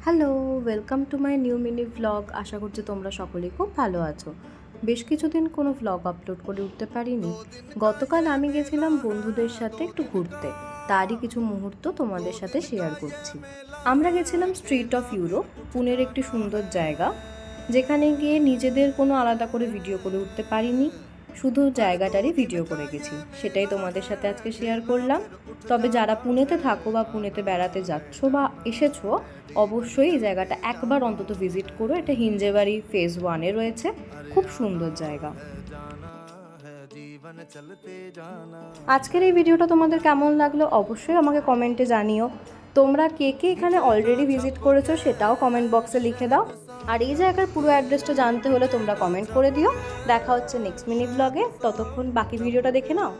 Hello, welcome to my new mini vlog. আশা করছি তোমরা সকলেই খুব ভালো আছো। বেশ কিছুদিন কোনো ভ্লগ আপলোড করে উঠতে পারিনি। গতকাল আমি গেছিলাম বন্ধুদের সাথে একটু ঘুরতে, তারই কিছু মুহূর্ত তোমাদের সাথে শেয়ার করছি। আমরা গেছিলাম স্ট্রিট অফ ইউরোপ, পুনের একটি সুন্দর জায়গা, যেখানে গিয়ে নিজেদের কোনো আলাদা করে ভিডিও করে উঠতে পারিনি, শুধু জায়গাটারই ভিডিও করে গেছি। সেটাই তোমাদের সাথে আজকে শেয়ার করলাম। তবে যারা পুনেতে থাকো বা পুনেতে বেড়াতে যাচ্ছ বা এসেছো, অবশ্যই এই জায়গাটা একবার অন্তত ভিজিট করো। এটা হিঞ্জেবাড়ি ফেজ 1-এ রয়েছে, খুব সুন্দর জায়গা। আজকের এই ভিডিওটা তোমাদের কেমন লাগলো অবশ্যই আমাকে কমেন্টে জানিও। তোমরা কে কে এখানে অলরেডি ভিজিট করেছো সেটাও কমেন্ট বক্সে লিখে দাও। আর এই জায়গার পুরো অ্যাড্রেসটা জানতে হলে তোমরা কমেন্ট করে দিও। দেখা হচ্ছে নেক্সট মিনি ব্লগে, ততক্ষণ বাকি ভিডিওটা দেখে নাও।